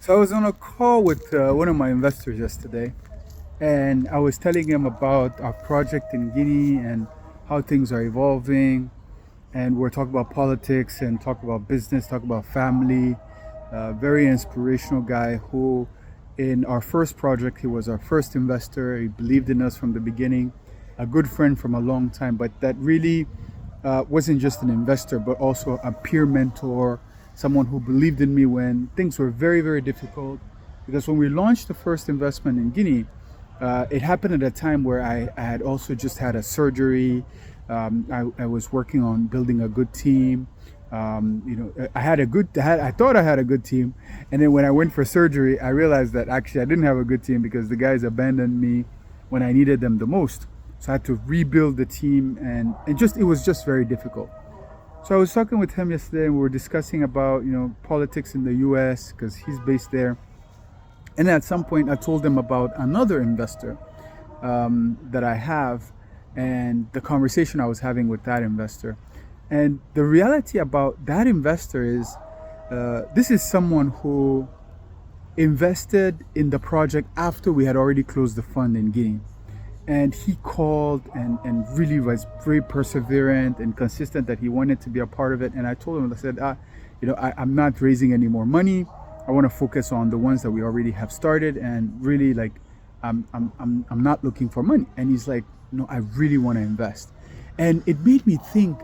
So I was on a call with one of my investors yesterday, and I was telling him about our project in Guinea and how things are evolving. And we're talking about politics and talk about business, talk about family. Very inspirational guy who, in our first project, he was our first investor. He believed in us from the beginning. A good friend from a long time, but that really wasn't just an investor, but also a peer mentor, someone who believed in me when things were very, very difficult. Because when we launched the first investment in Guinea, it happened at a time where I had also just had a surgery. I was working on building a good team. I thought I had a good team, and then when I went for surgery, I realized that actually I didn't have a good team because the guys abandoned me when I needed them the most. So I had to rebuild the team, and it was just very difficult. So I was talking with him yesterday, and we were discussing about politics in the U.S. because he's based there. And at some point, I told him about another investor that I have, and the conversation I was having with that investor. And the reality about that investor is, this is someone who invested in the project after we had already closed the fund in Guinea. And he called and really was very perseverant and consistent that he wanted to be a part of it. And I told him, I said, I'm not raising any more money. I want to focus on the ones that we already have started, and really, like, I'm not looking for money. And he's like, no, I really want to invest. And it made me think,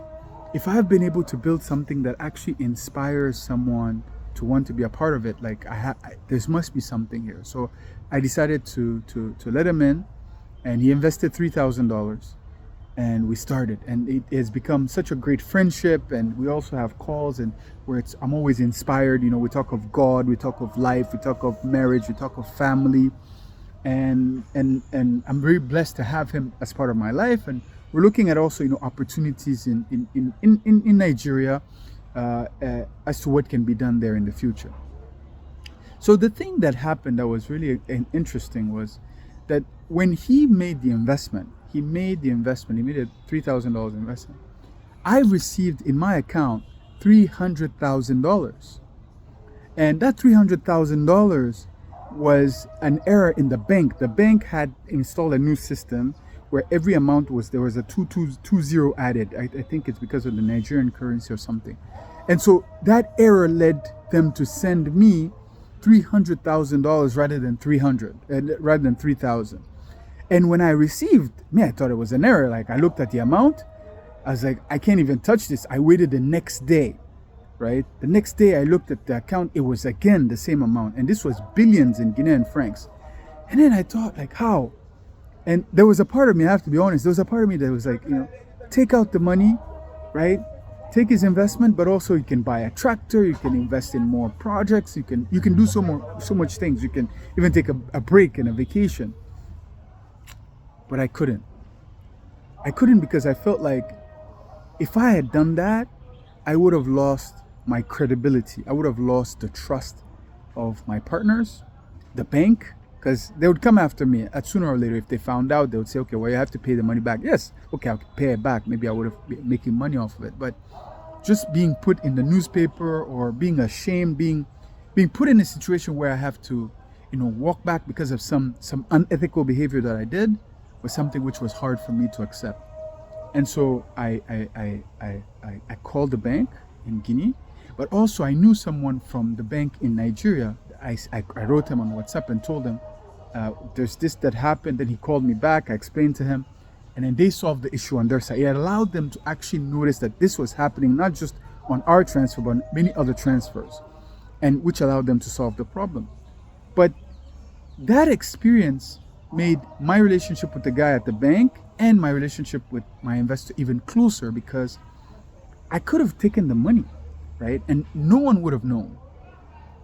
if I've been able to build something that actually inspires someone to want to be a part of it, like there must be something here. So I decided to let him in, and he invested $3,000, and we started, and it has become such a great friendship. And we also have calls, and where I'm always inspired. We talk of God, we talk of life, we talk of marriage, we talk of family, and I'm very blessed to have him as part of my life. And we're looking at also opportunities in Nigeria, as to what can be done there in the future. So the thing that happened that was really interesting was that when he made the investment, he made a $3,000 investment. I received in my account $300,000. And that $300,000 was an error in the bank. The bank had installed a new system where every amount there was a 2220 added. I think it's because of the Nigerian currency or something. And so that error led them to send me $300,000 rather than 3,000. And when I received, I thought it was an error. Like, I looked at the amount, I was like, I can't even touch this. I waited the next day, right? The next day I looked at the account, it was again the same amount. And this was billions in Guinean francs. And then I thought, like, how? And there was a part of me, I have to be honest, there was a part of me that was like, take out the money, right? Take his investment, but also you can buy a tractor, you can invest in more projects, you can do so much things. You can even take a break and a vacation. But I couldn't. Because I felt like if I had done that, I would have lost my credibility. I would have lost the trust of my partners, the bank, because they would come after me at sooner or later. If they found out, they would say, okay, well, you have to pay the money back. Yes, okay, I'll pay it back. Maybe I would have been making money off of it. But just being put in the newspaper, or being ashamed, being put in a situation where I have to, walk back because of some unethical behavior that I did, was something which was hard for me to accept. And so I called the bank in Guinea, but also I knew someone from the bank in Nigeria. I wrote him on WhatsApp and told him, there's this that happened. Then he called me back. I explained to him, and then they solved the issue on their side. It allowed them to actually notice that this was happening, not just on our transfer, but on many other transfers, and which allowed them to solve the problem. But that experience made my relationship with the guy at the bank and my relationship with my investor even closer, because I could have taken the money, right? And no one would have known.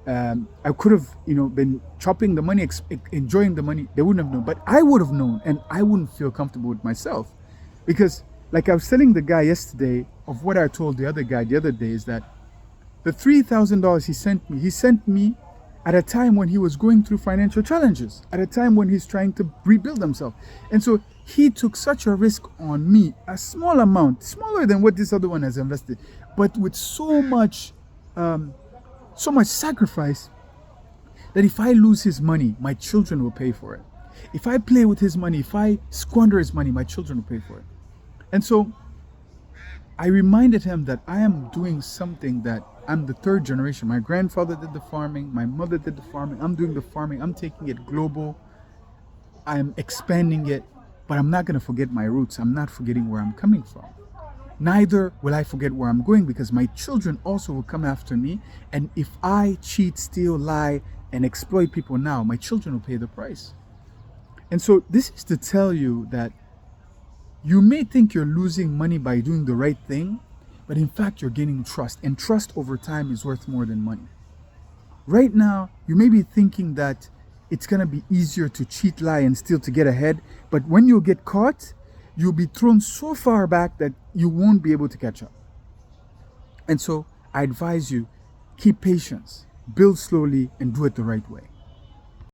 I could have, been chopping the money, enjoying the money. They wouldn't have known, but I would have known, and I wouldn't feel comfortable with myself, because, like I was telling the guy yesterday, of what I told the other guy the other day, is that the $3,000 he sent me at a time when he was going through financial challenges, at a time when he's trying to rebuild himself. And so he took such a risk on me, a small amount, smaller than what this other one has invested, but with so much sacrifice, that if I lose his money, my children will pay for it. If I play with his money, if I squander his money, my children will pay for it. And so I reminded him that I am doing something that I'm the third generation. My grandfather did the farming, my mother did the farming, I'm doing the farming, I'm taking it global, I'm expanding it, but I'm not going to forget my roots. I'm not forgetting where I'm coming from. Neither will I forget where I'm going, because my children also will come after me. And if I cheat, steal, lie, and exploit people now, my children will pay the price. And so this is to tell you that you may think you're losing money by doing the right thing, but in fact, you're gaining trust. And trust over time is worth more than money. Right now, you may be thinking that it's going to be easier to cheat, lie, and steal to get ahead. But when you get caught, you'll be thrown so far back that you won't be able to catch up. And so I advise you, keep patience, build slowly, and do it the right way.